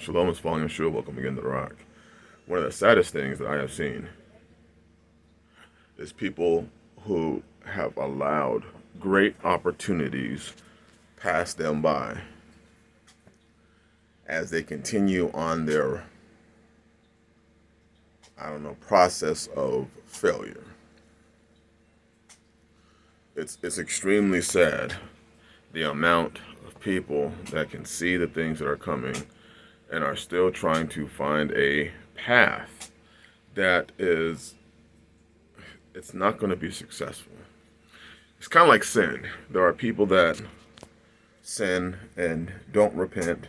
Shalom is falling Yeshua. Welcome again to the Rock. One of the saddest things that I have seen is people who have allowed great opportunities pass them by as they continue on their, process of failure. It's extremely sad the amount of people that can see the things that are coming and are still trying to find a path that it's not going to be successful. It's kind of like sin. There are people that sin and don't repent.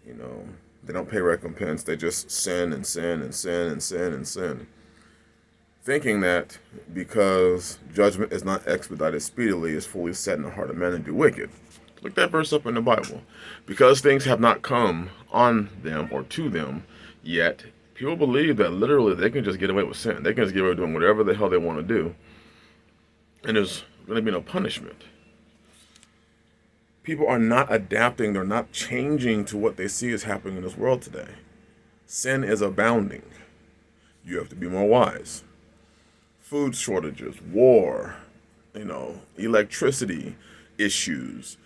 They don't pay recompense. They just sin and sin and sin and sin and sin, thinking that because judgment is not expedited speedily, is fully set in the heart of man and do wicked. Look that verse up in the Bible. Because things have not come on them or to them yet, people believe that literally they can just get away with sin. They can just get away with doing whatever the hell they want to do, and there's going to be no punishment. People are not adapting. They're not changing to what they see is happening in this world today. Sin is abounding. You have to be more wise. Food shortages, war, electricity issues,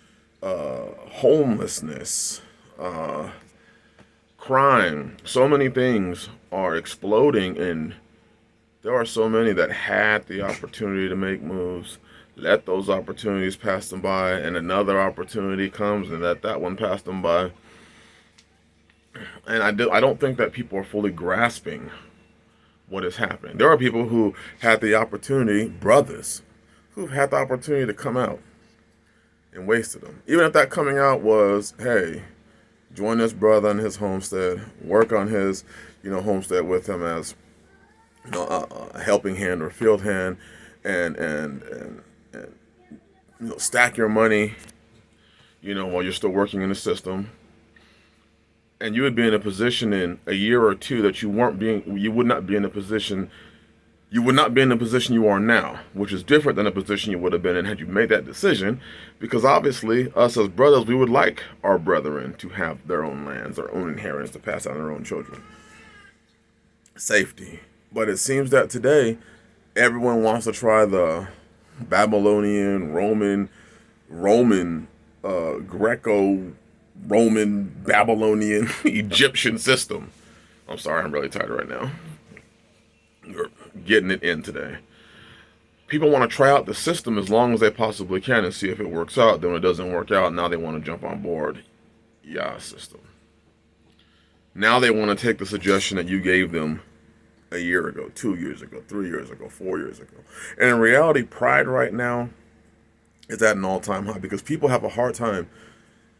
homelessness, crime. So many things are exploding, and there are so many that had the opportunity to make moves, let those opportunities pass them by, and another opportunity comes and let that one pass them by. And I don't think that people are fully grasping what is happening. There are people who had the opportunity, brothers, who've had the opportunity to come out and wasted them. Even if that coming out was, hey, join this brother in his homestead, work on his, homestead with him as, a helping hand or field hand, and stack your money, while you're still working in the system. And you would be in a position in a year or two that you would not be in the position you are now, which is different than the position you would have been in had you made that decision. Because obviously, us as brothers, we would like our brethren to have their own lands, their own inheritance to pass on their own children. Safety. But it seems that today, everyone wants to try the Babylonian, Roman, Greco-Roman, Babylonian, Egyptian system. I'm sorry, I'm really tired right now. You're getting it in today. People want to try out the system as long as they possibly can and see if it works out. Then when it doesn't work out, now they want to jump on board. System. Now they want to take the suggestion that you gave them a year ago, 2 years ago, 3 years ago, 4 years ago. And in reality, pride right now is at an all-time high because people have a hard time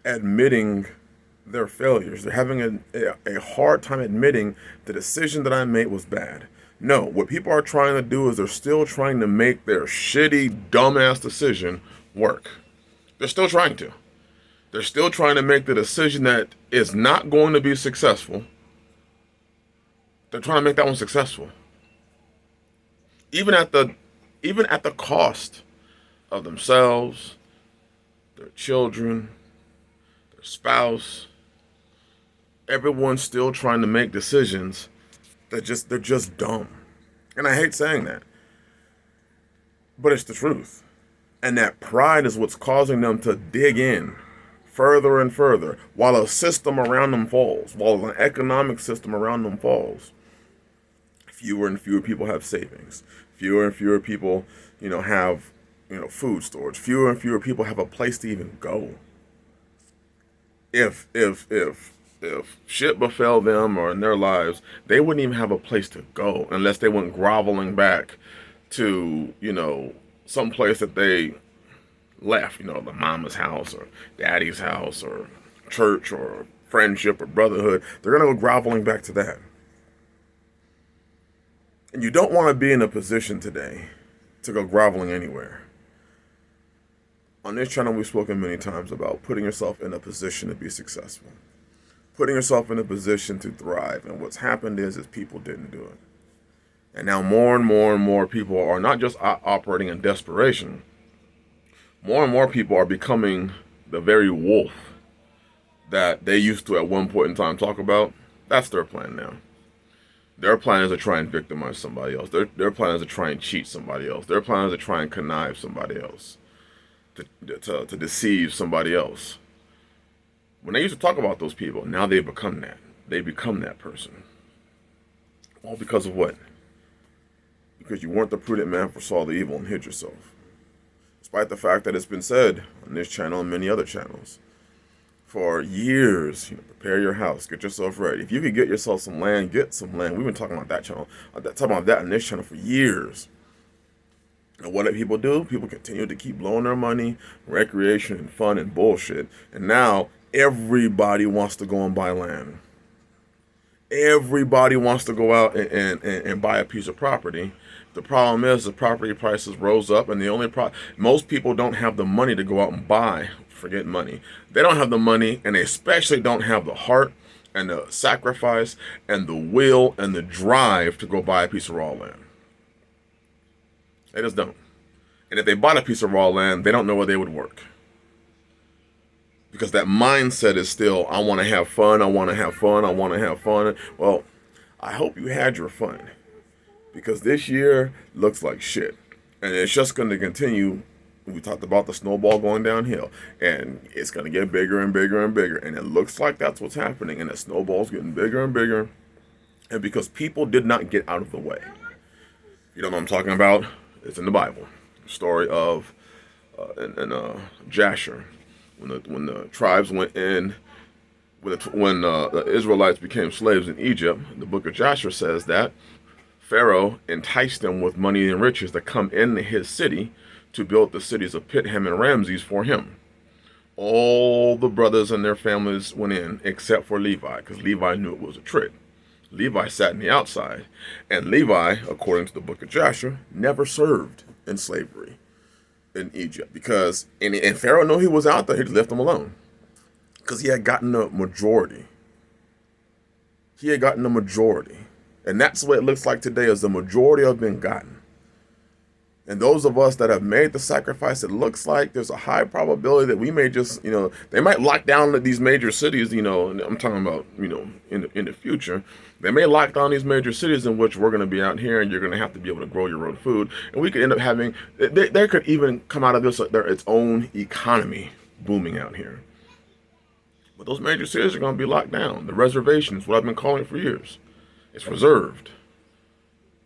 admitting their failures. They're having a hard time admitting the decision that I made was bad. No, what people are trying to do is they're still trying to make their shitty, dumbass decision work. They're still trying to. They're still trying to make the decision that is not going to be successful. They're trying to make that one successful. Even at the cost of themselves, their children, their spouse. Everyone's still trying to make decisions that they're just dumb. And I hate saying that. But it's the truth. And that pride is what's causing them to dig in further and further while a system around them falls, while an economic system around them falls. Fewer and fewer people have savings. Fewer and fewer people, have, food storage. Fewer and fewer people have a place to even go. If shit befell them or in their lives, they wouldn't even have a place to go unless they went groveling back to, some place that they left, the mama's house or daddy's house or church or friendship or brotherhood. They're going to go groveling back to that. And you don't want to be in a position today to go groveling anywhere. On this channel, we've spoken many times about putting yourself in a position to be successful. Putting yourself in a position to thrive. And what's happened is people didn't do it. And now more and more and more people are not just operating in desperation. More and more people are becoming the very wolf that they used to at one point in time talk about, that's their plan now. Their plan is to try and victimize somebody else. Their plan is to try and cheat somebody else. Their plan is to try and connive somebody else, to deceive somebody else. When they used to talk about those people, now they become that. They become that person. All because of what? Because you weren't the prudent man, foresaw the evil, and hid yourself. Despite the fact that it's been said on this channel and many other channels for years, prepare your house, get yourself ready. If you could get yourself some land, get some land. We've been talking about that channel, talking about that on this channel for years. And what do people do? People continue to keep blowing their money, recreation and fun and bullshit. And now everybody wants to go and buy land. Everybody wants to go out and buy a piece of property. The problem is the property prices rose up, and most people don't have the money to go out and buy. Forget money. They don't have the money, and they especially don't have the heart and the sacrifice and the will and the drive to go buy a piece of raw land. They just don't. And if they bought a piece of raw land, they don't know where they would work. Because that mindset is still, I want to have fun, I want to have fun, I want to have fun. Well, I hope you had your fun. Because this year looks like shit. And it's just going to continue. We talked about the snowball going downhill. And it's going to get bigger and bigger and bigger. And it looks like that's what's happening. And the snowball's getting bigger and bigger. And because people did not get out of the way. You don't know what I'm talking about? It's in the Bible. The story of Jasher. When the tribes went in, when the Israelites became slaves in Egypt, the book of Joshua says that Pharaoh enticed them with money and riches to come into his city to build the cities of Pithom and Ramses for him. All the brothers and their families went in except for Levi, because Levi knew it was a trick. Levi sat in the outside, and Levi, according to the book of Joshua, never served in slavery in Egypt, because and Pharaoh knew he was out there. He just left him alone because he had gotten a majority. He had gotten a majority, and that's what it looks like today. Is the majority have been gotten, and those of us that have made the sacrifice, it looks like there's a high probability that we may just, they might lock down these major cities. And I'm talking about, in the future. They may lock down these major cities in which we're going to be out here, and you're going to have to be able to grow your own food. And we could end up having, there could even come out of this its own economy booming out here. But those major cities are going to be locked down. The reservation is what I've been calling it for years. It's reserved.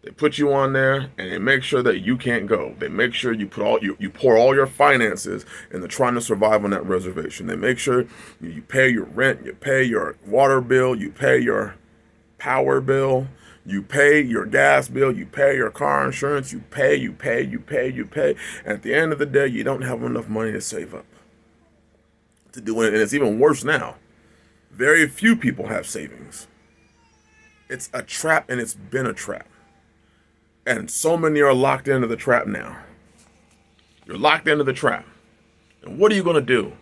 They put you on there, and they make sure that you can't go. They make sure you pour all your finances into trying to survive on that reservation. They make sure you pay your rent, you pay your water bill, you pay your power bill, you pay your gas bill, you pay your car insurance, you pay. And at the end of the day, you don't have enough money to save up to do it. And it's even worse now. Very few people have savings. It's a trap, and it's been a trap. And so many are locked into the trap now. You're locked into the trap. And what are you going to do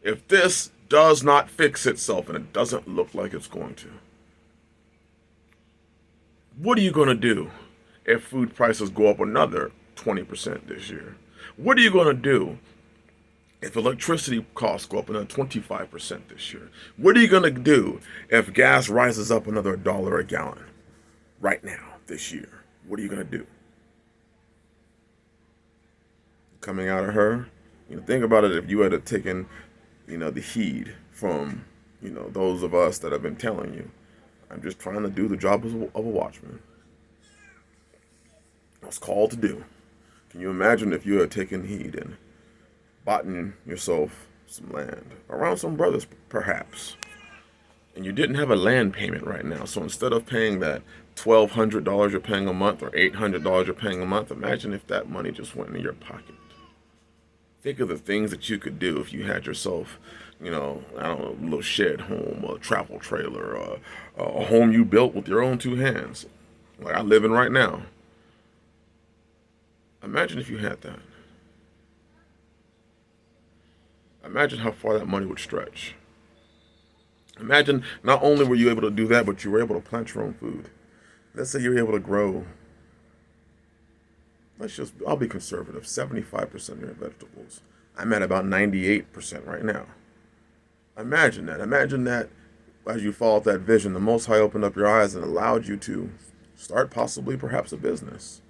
if this does not fix itself, and it doesn't look like it's going to? What are you going to do if food prices go up another 20% this year? What are you going to do if electricity costs go up another 25% this year? What are you going to do if gas rises up another $1 a gallon right now this year? What are you going to do? Coming out of her, think about it. If you had taken the heed from, those of us that have been telling you, I'm just trying to do the job of a watchman. I was called to do. Can you imagine if you had taken heed and bought yourself some land around some brothers, perhaps, and you didn't have a land payment right now? So instead of paying that $1,200 you're paying a month or $800 you're paying a month, imagine if that money just went in your pocket. Think of the things that you could do if you had yourself, I don't know, a little shed home, a travel trailer, a home you built with your own two hands, like I live in right now. Imagine if you had that. Imagine how far that money would stretch. Imagine not only were you able to do that, but you were able to plant your own food. Let's say you're able to grow, I'll be conservative, 75% of your vegetables. I'm at about 98% right now. Imagine that. Imagine that as you followed that vision, the Most High opened up your eyes and allowed you to start possibly perhaps a business.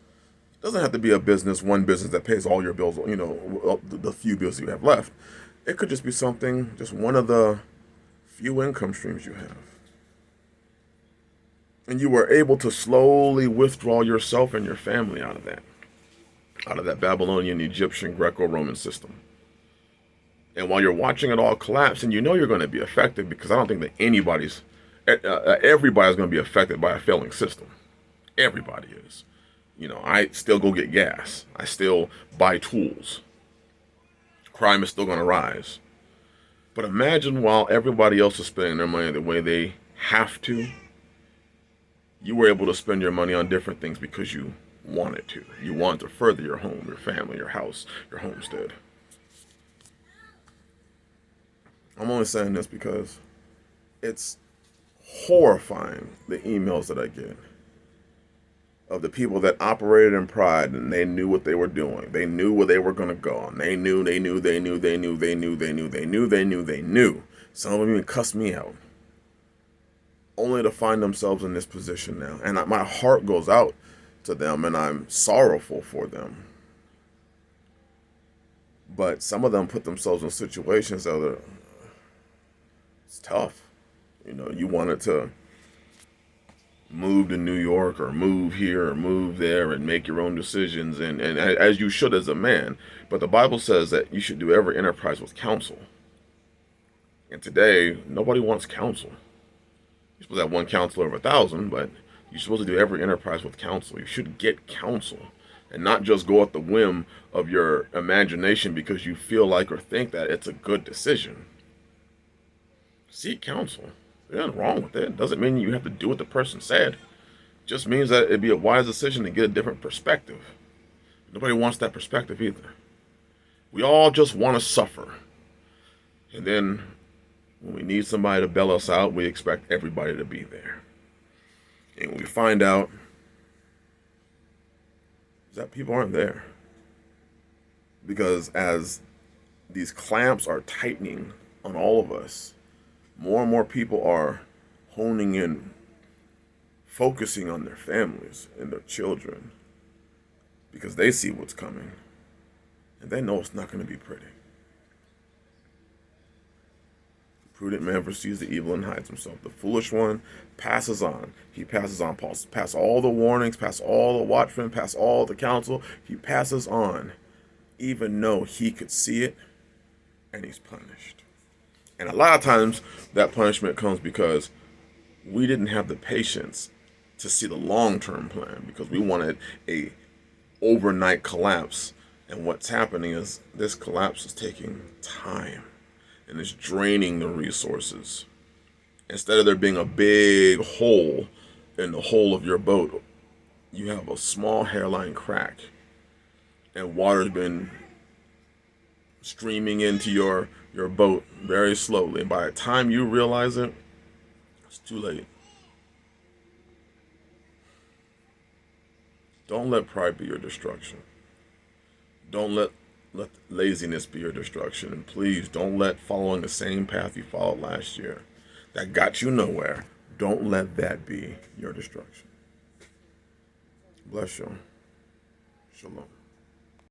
It doesn't have to be a business, one business that pays all your bills, the few bills you have left. It could just be something, just one of the few income streams you have. And you were able to slowly withdraw yourself and your family out of that Babylonian, Egyptian, Greco-Roman system. And while you're watching it all collapse, and you know you're going to be affected, because I don't think that everybody's going to be affected by a failing system. Everybody is. I still go get gas. I still buy tools. Crime is still going to rise. But imagine while everybody else is spending their money the way they have to, you were able to spend your money on different things because you wanted to. You wanted to further your home, your family, your house, your homestead. I'm only saying this because it's horrifying, the emails that I get of the people that operated in pride, and they knew what they were doing. They knew where they were going to go. And they knew. Some of them even cussed me out. Only to find themselves in this position now. And my heart goes out to them, and I'm sorrowful for them. But some of them put themselves in situations that are, it's tough. You wanted to move to New York or move here or move there and make your own decisions, and as you should as a man. But the Bible says that you should do every enterprise with counsel. And today, nobody wants counsel. You're supposed to have one counselor over 1,000, but you're supposed to do every enterprise with counsel. You should get counsel and not just go at the whim of your imagination because you feel like or think that it's a good decision. Seek counsel. There's nothing wrong with it. Doesn't mean you have to do what the person said. It just means that it'd be a wise decision to get a different perspective. Nobody wants that perspective either. We all just want to suffer. And then when we need somebody to bail us out, we expect everybody to be there. And we find out that people aren't there. Because as these clamps are tightening on all of us, more and more people are honing in, focusing on their families and their children, because they see what's coming, and they know it's not going to be pretty. The prudent man foresees the evil and hides himself. The foolish one passes on. He passes on, past all the warnings, past all the watchmen, past all the counsel. He passes on, even though he could see it, and he's punished. And a lot of times that punishment comes because we didn't have the patience to see the long-term plan, because we wanted a overnight collapse. And what's happening is this collapse is taking time and it's draining the resources. Instead of there being a big hole in the hull of your boat, you have a small hairline crack, and water's been streaming into your boat very slowly. And by the time you realize it, it's too late. Don't let pride be your destruction. Don't let laziness be your destruction. And please don't let following the same path you followed last year that got you nowhere, don't let that be your destruction. Bless you. Shalom.